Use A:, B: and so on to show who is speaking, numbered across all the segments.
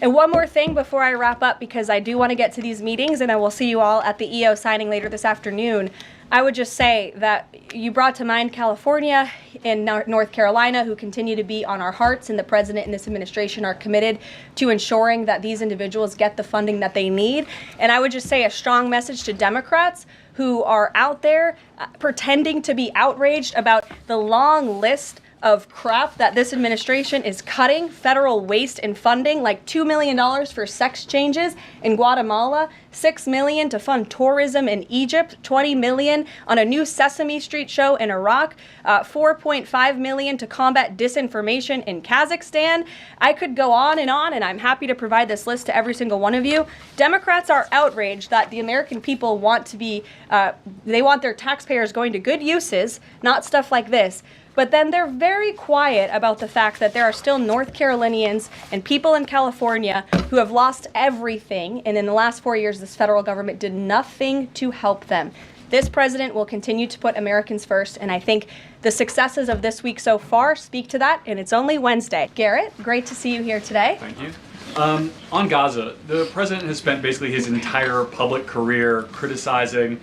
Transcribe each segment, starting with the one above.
A: And one more thing before I wrap up, because I do want to get to these meetings and I will see you all at the EO signing later this afternoon. I would just say that you brought to mind California and North Carolina, who continue to be on our hearts, and the president and this administration are committed to ensuring that these individuals get the funding that they need. And I would just say a strong message to Democrats who are out there pretending to be outraged about the long list of crap that this administration is cutting, federal waste and funding, like $2 million for sex changes in Guatemala, $6 million to fund tourism in Egypt, $20 million on a new Sesame Street show in Iraq, $4.5 million to combat disinformation in Kazakhstan. I could go on, and I'm happy to provide this list to every single one of you. Democrats are outraged that the American people want to be, they want their taxpayers going to good uses, not stuff like this. But then they're very quiet about the fact that there are still North Carolinians and people in California who have lost everything, and in the last 4 years, this federal government did nothing to help them. This president will continue to put Americans first, and I think the successes of this week so far speak to that, and it's only Wednesday. Garrett, great to see you here today.
B: Thank you. On Gaza, the president has spent basically his entire public career criticizing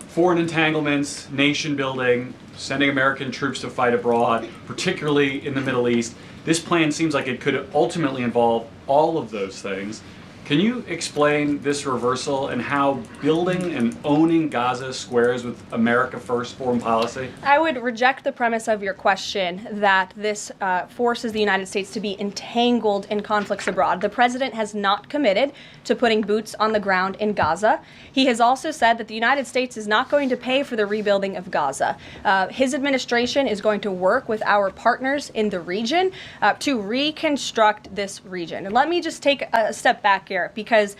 B: foreign entanglements, nation building, sending American troops to fight abroad, particularly in the Middle East. This plan seems like it could ultimately involve all of those things. Can you explain this reversal and how building and owning Gaza squares with America First foreign policy?
A: I would reject the premise of your question that this forces the United States to be entangled in conflicts abroad. The president has not committed to putting boots on the ground in Gaza. He has also said that the United States is not going to pay for the rebuilding of Gaza. His administration is going to work with our partners in the region to reconstruct this region. And let me just take a step back here, because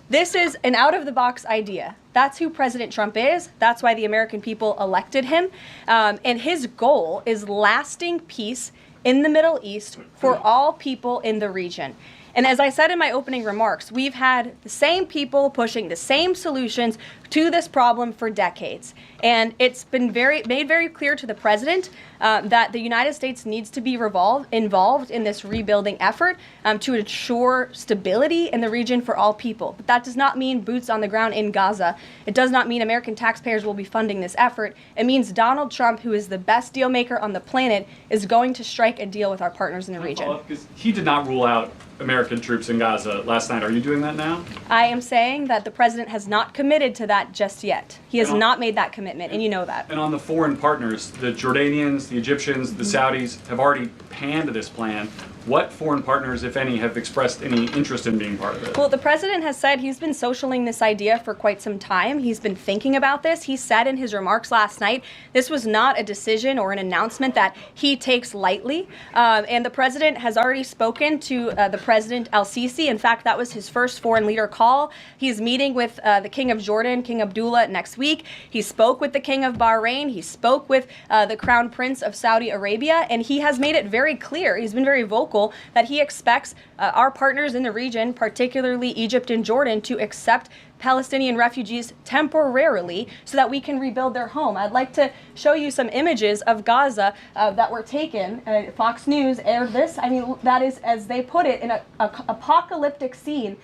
A: this is an out-of-the-box idea. That's who President Trump is. That's why the American people elected him. And his goal is lasting peace in the Middle East for all people in the region. And as I said in my opening remarks, we've had the same people pushing the same solutions to this problem for decades. And it's been made very clear to the president that the United States needs to be involved in this rebuilding effort to ensure stability in the region for all people. But that does not mean boots on the ground in Gaza. It does not mean American taxpayers will be funding this effort. It means Donald Trump, who is the best deal maker on the planet, is going to strike a deal with our partners in the region.
B: He did not rule out American troops in Gaza last night. Are you doing that now?
A: I am saying that the president has not committed to that just yet. He has not made that commitment, and you know that.
B: And on the foreign partners, the Jordanians, the Egyptians, the Saudis have already panned this plan. What foreign partners, if any, have expressed any interest in being part of it?
A: Well, the president has said he's been socialing this idea for quite some time. He's been thinking about this. He said in his remarks last night, this was not a decision or an announcement that he takes lightly. And the president has already spoken to the President al-Sisi. In fact, that was his first foreign leader call. He's meeting with the King of Jordan, King Abdullah, next week. He spoke with the King of Bahrain. He spoke with the Crown Prince of Saudi Arabia. And he has made it very clear, he's been very vocal, that he expects our partners in the region, particularly Egypt and Jordan, to accept Palestinian refugees temporarily so that we can rebuild their home. I'd like to show you some images of Gaza that were taken. Fox News aired this. I mean, that is, as they put it, in an apocalyptic scene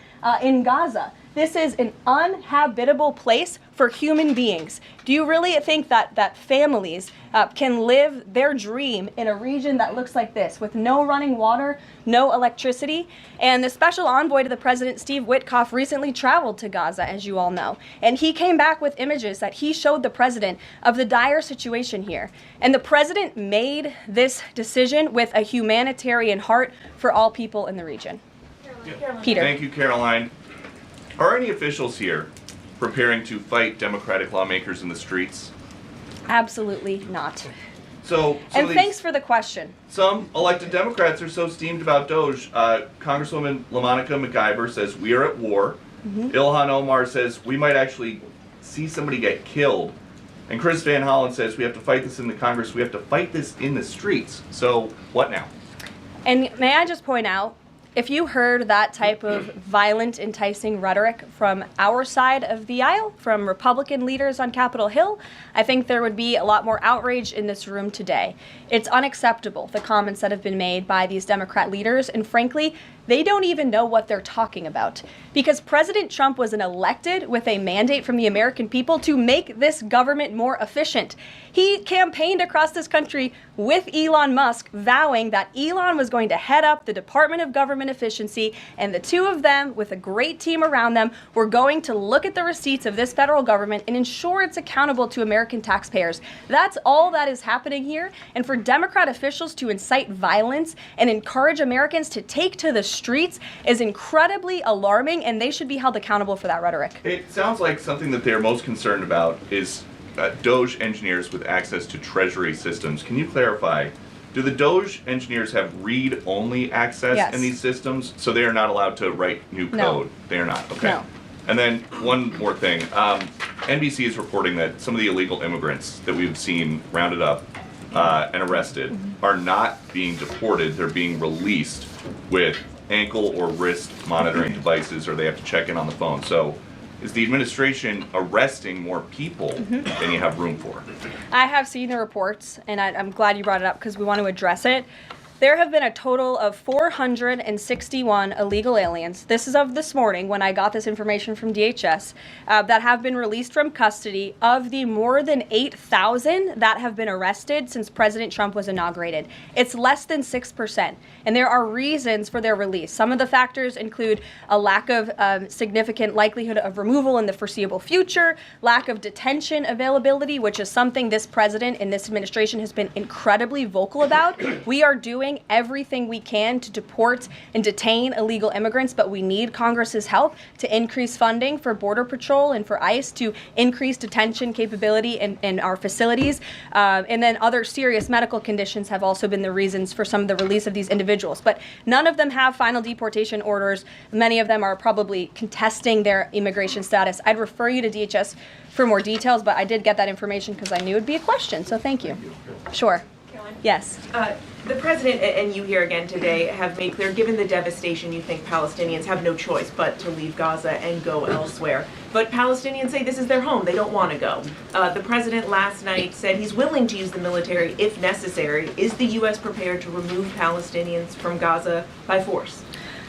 A: in Gaza. This is an uninhabitable place for human beings. Do you really think that families can live their dream in a region that looks like this, with no running water, no electricity? And the special envoy to the president, Steve Witkoff, recently traveled to Gaza, as you all know. And he came back with images that he showed the president of the dire situation here. And the president made this decision with a humanitarian heart for all people in the region.
C: Caroline.
A: Peter.
C: Thank you, Caroline. Are any officials here preparing to fight Democratic lawmakers in the streets?
A: Absolutely not.
C: So
A: and thanks for the question.
C: Some elected Democrats are so steamed about DOJ. Congresswoman LaMonica McIver says we are at war. Ilhan Omar says we might actually see somebody get killed. And Chris Van Hollen says we have to fight this in the Congress. We have to fight this in the streets. So what now?
A: And may I just point out, if you heard that type of violent, enticing rhetoric from our side of the aisle, from Republican leaders on Capitol Hill, I think there would be a lot more outrage in this room today. It's unacceptable, the comments that have been made by these Democrat leaders, and frankly, they don't even know what they're talking about. Because President Trump was elected with a mandate from the American people to make this government more efficient. He campaigned across this country with Elon Musk, vowing that Elon was going to head up the Department of Government Efficiency, and the two of them, with a great team around them, were going to look at the receipts of this federal government and ensure it's accountable to American taxpayers. That's all that is happening here. And for Democrat officials to incite violence and encourage Americans to take to the streets is incredibly alarming, and they should be held accountable for that rhetoric.
C: It sounds like something that they're most concerned about is Doge engineers with access to Treasury systems. Can you clarify, do the Doge engineers have read-only access in these systems, so they are not allowed to write new code?
A: No.
C: They are not, okay.
A: No.
C: And then one more thing. NBC is reporting that some of the illegal immigrants that we've seen rounded up and arrested are not being deported. They're being released with ankle or wrist monitoring devices, or they have to check in on the phone. So is the administration arresting more people than you have room for?
A: I have seen the reports, and I'm glad you brought it up because we want to address it. There have been a total of 461 illegal aliens. This is of this morning when I got this information from DHS that have been released from custody of the more than 8,000 that have been arrested since President Trump was inaugurated. It's less than 6%, and there are reasons for their release. Some of the factors include a lack of significant likelihood of removal in the foreseeable future, lack of detention availability, which is something this president and this administration has been incredibly vocal about. We are doing everything we can to deport and detain illegal immigrants, but we need Congress's help to increase funding for Border Patrol and for ICE to increase detention capability in our facilities. And then other serious medical conditions have also been the reasons for some of the release of these individuals. But none of them have final deportation orders. Many of them are probably contesting their immigration status. I'd refer you to DHS for more details, but I did get that information because I knew it would be a question, so thank you. Sure.
D: Caroline?
A: Yes.
D: The president and you here again today have made clear, given the devastation, you think Palestinians have no choice but to leave Gaza and go elsewhere. But Palestinians say this is their home. They don't want to go. The president last night said he's willing to use the military if necessary. Is the U.S. prepared to remove Palestinians from Gaza by force?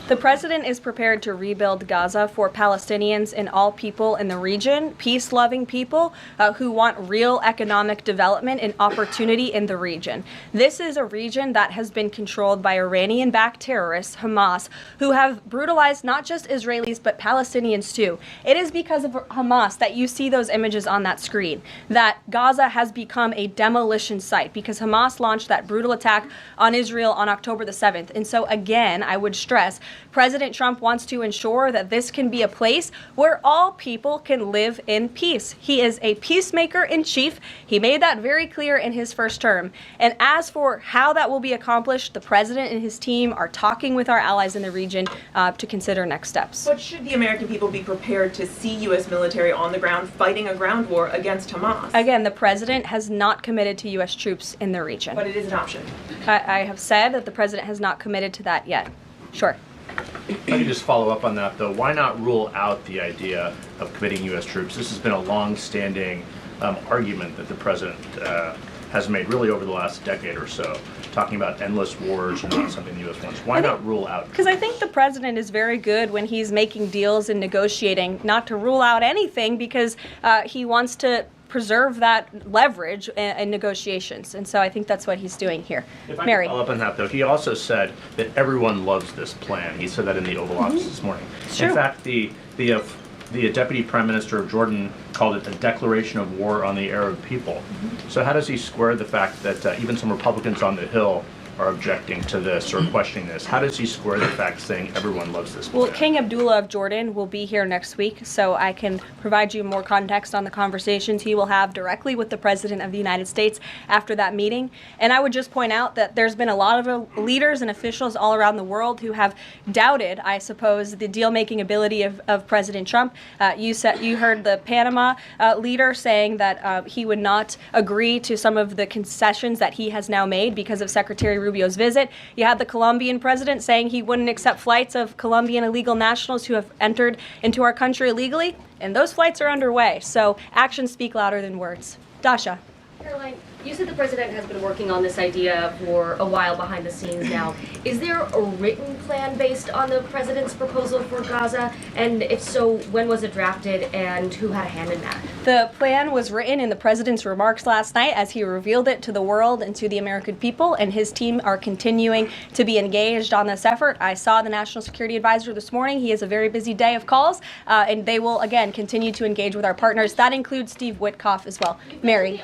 A: The president is prepared to rebuild Gaza for Palestinians and all people in the region, peace-loving people who want real economic development and opportunity in the region. This is a region that has been controlled by Iranian-backed terrorists, Hamas, who have brutalized not just Israelis but Palestinians too. It is because of Hamas that you see those images on that screen, that Gaza has become a demolition site because Hamas launched that brutal attack on Israel on October the 7th. And so again, I would stress, President Trump wants to ensure that this can be a place where all people can live in peace. He is a peacemaker in chief. He made that very clear in his first term. And as for how that will be accomplished, the president and his team are talking with our allies in the region to consider next steps.
D: But should the American people be prepared to see U.S. military on the ground fighting a ground war against Hamas?
A: Again, the president has not committed to U.S. troops in the region.
D: But it is an option.
A: I have said that the president has not committed to that yet. Sure.
E: If I could just follow up on that, though, why not rule out the idea of committing U.S. troops? This has been a long-standing argument that the president has made really over the last decade or so, talking about endless wars and not something the U.S. wants. Why not rule out?
A: Because I think the president is very good when he's making deals and negotiating not to rule out anything because he wants to preserve that leverage in negotiations. And so I think that's what he's doing here.
E: If I
A: Mary.
E: could follow up on that, though, he also said that everyone loves this plan. He said that in the Oval Office this morning.
A: True.
E: In fact, the Deputy Prime Minister of Jordan called it a declaration of war on the Arab people. So how does he square the fact that even some Republicans on the Hill are objecting to this or questioning this? How does he square the fact saying everyone loves this plan?
A: Well, King Abdullah of Jordan will be here next week, so I can provide you more context on the conversations he will have directly with the President of the United States after that meeting. And I would just point out that there's been a lot of leaders and officials all around the world who have doubted, I suppose, the deal-making ability of President Trump. You heard the Panama leader saying that he would not agree to some of the concessions that he has now made because of Secretary Rubio's visit. You had the Colombian president saying he wouldn't accept flights of Colombian illegal nationals who have entered into our country illegally, and those flights are underway. So actions speak louder than words. Dasha.
F: Karoline, you said the president has been working on this idea for a while behind the scenes now. Is there a written plan based on the president's proposal for Gaza? And if so, when was it drafted and who had a hand in that?
A: The plan was written in the president's remarks last night as he revealed it to the world and to the American people, and his team are continuing to be engaged on this effort. I saw the National Security Advisor this morning. He has a very busy day of calls, and they will, again, continue to engage with our partners. That includes Steve Witkoff as well. Mary.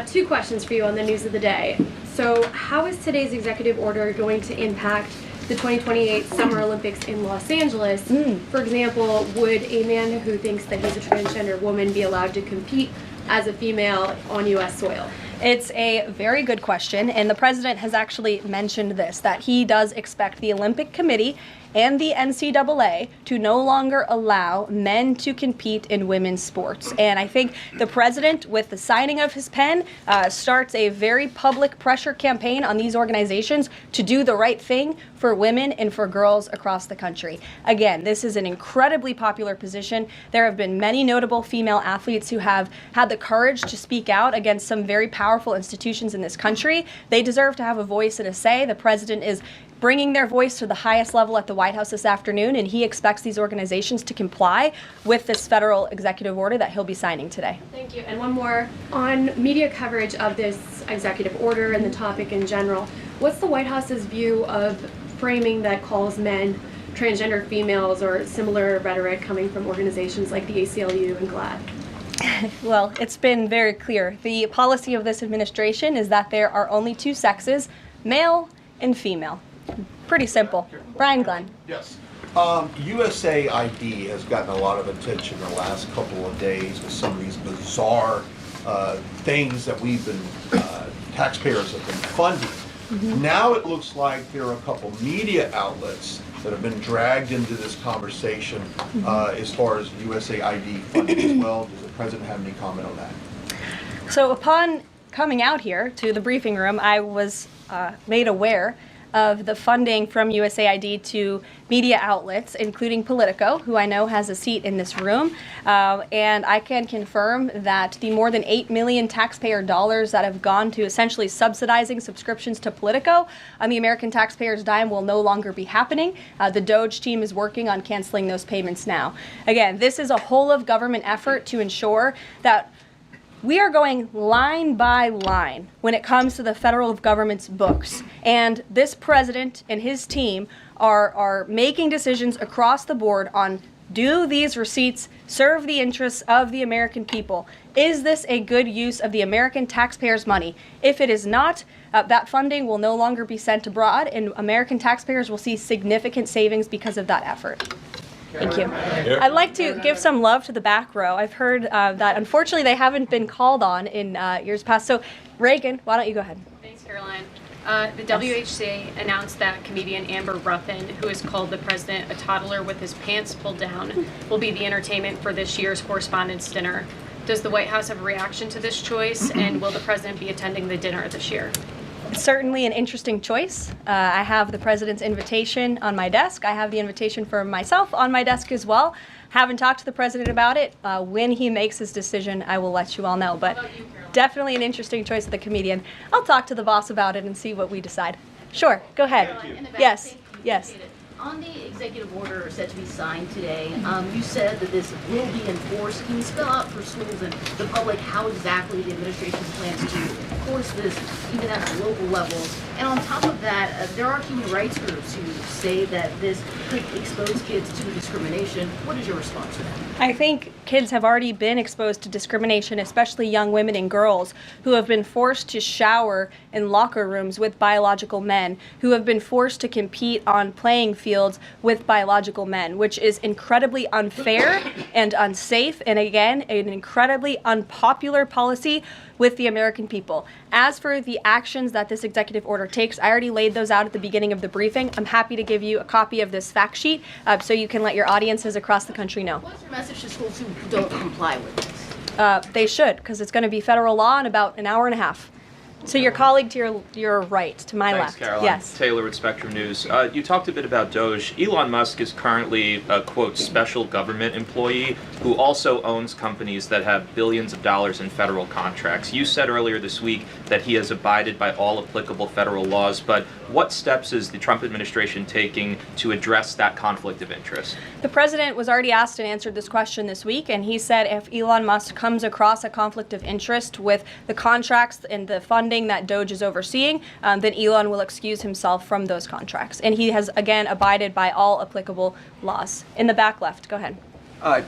G: Two questions for you on the news of the day. So how is today's executive order going to impact the 2028 Summer Olympics in Los Angeles? For example, would a man who thinks that he's a transgender woman be allowed to compete as a female on U.S. soil?
A: It's a very good question, and the president has actually mentioned this, that he does expect the Olympic Committee and the NCAA to no longer allow men to compete in women's sports. And I think the president, with the signing of his pen, starts a very public pressure campaign on these organizations to do the right thing for women and for girls across the country. Again, this is an incredibly popular position. There have been many notable female athletes who have had the courage to speak out against some very powerful institutions in this country. They deserve to have a voice and a say. The president is bringing their voice to the highest level at the White House this afternoon, and he expects these organizations to comply with this federal executive order that he'll be signing today.
G: Thank you. And one more. On media coverage of this executive order and the topic in general, what's the White House's view of framing that calls men transgender females or similar rhetoric coming from organizations like the ACLU and GLAAD?
A: Well, it's been very clear. The policy of this administration is that there are only two sexes, male and female. Pretty simple. Brian Glenn.
H: Yes. USAID has gotten a lot of attention the last couple of days with some of these bizarre things that we've been, taxpayers have been funding. Now it looks like there are a couple media outlets that have been dragged into this conversation as far as USAID funding as well. Does the president have any comment on that?
A: So upon coming out here to the briefing room, I was made aware of the funding from USAID to media outlets, including Politico, who I know has a seat in this room. And I can confirm that the more than $8 million taxpayer dollars that have gone to essentially subsidizing subscriptions to Politico on the American taxpayers' dime will no longer be happening. The DOJ team is working on canceling those payments now. Again, this is a whole of government effort to ensure that we are going line by line when it comes to the federal government's books. And this president and his team are making decisions across the board on, do these receipts serve the interests of the American people? Is this a good use of the American taxpayers' money? If it is not, that funding will no longer be sent abroad, and American taxpayers will see significant savings because of that effort. Thank you. I'd like to give some love to the back row. I've heard that unfortunately they haven't been called on in years past. So Reagan, why don't you go ahead?
I: Thanks, Caroline. The WHC announced that comedian Amber Ruffin, who has called the president a toddler with his pants pulled down, will be the entertainment for this year's Correspondents' Dinner. Does the White House have a reaction to this choice, and will the president be attending the dinner this year?
A: It's certainly an interesting choice. I have the president's invitation on my desk. I have the invitation for myself on my desk as well. Haven't talked to the president about it. When he makes his decision, I will let you all know. But definitely an interesting choice of the comedian. I'll talk to the boss about it and see what we decide. Sure, go ahead. Yes, yes.
J: On the executive order set to be signed today, you said that this will be enforced. Can you spell out for schools and the public how exactly the administration plans to enforce this, even at the local levels? And on top of that, there are human rights groups who say that this could expose kids to discrimination. What is your response to that?
A: I think kids have already been exposed to discrimination, especially young women and girls who have been forced to shower in locker rooms with biological men, who have been forced to compete on playing fields with biological men, which is incredibly unfair and unsafe, and again, an incredibly unpopular policy with the American people. As for the actions that this executive order takes, I already laid those out at the beginning of the briefing. I'm happy to give you a copy of this fact sheet so you can let your audiences across the country know.
J: What's your message to schools who don't comply with this?
A: They should, because it's going to be federal law in about an hour and a half. So your colleague to your right, to my
K: Thanks,
A: left.
K: Caroline.
A: Yes.
K: Taylor with Spectrum News. You talked a bit about Doge. Elon Musk is currently a, quote, special government employee who also owns companies that have billions of dollars in federal contracts. You said earlier this week that he has abided by all applicable federal laws, but what steps is the Trump administration taking to address that conflict of interest?
A: The president was already asked and answered this question this week, and he said if Elon Musk comes across a conflict of interest with the contracts and the funding that Doge is overseeing, then Elon will excuse himself from those contracts. And he has, again, abided by all applicable laws. In the back left, go ahead.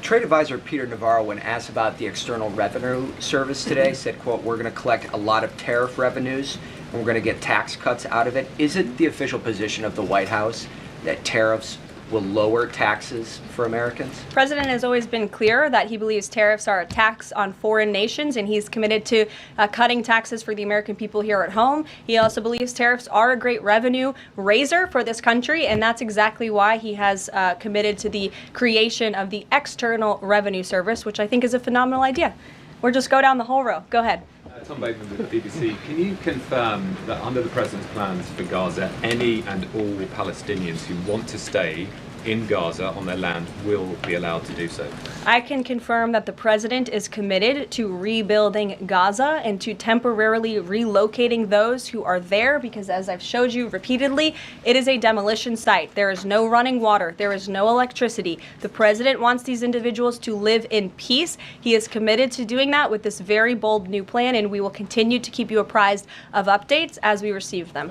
L: Trade advisor Peter Navarro, when asked about the External Revenue Service today, said, quote, we're going to collect a lot of tariff revenues and we're going to get tax cuts out of it. Is it the official position of the White House that tariffs will lower taxes for Americans?
A: The president has always been clear that he believes tariffs are a tax on foreign nations, and he's committed to cutting taxes for the American people here at home. He also believes tariffs are a great revenue raiser for this country, and that's exactly why he has committed to the creation of the External Revenue Service, which I think is a phenomenal idea. We'll just go down the whole row. Go ahead.
M: Tom Bateman with the BBC. Can you confirm that under the President's plans for Gaza, any and all Palestinians who want to stay in Gaza on their land will be allowed to do so?
A: I can confirm that the president is committed to rebuilding Gaza and to temporarily relocating those who are there, because as I've showed you repeatedly, it is a demolition site. There is no running water. There is no electricity. The president wants these individuals to live in peace. He is committed to doing that with this very bold new plan, and we will continue to keep you apprised of updates as we receive them.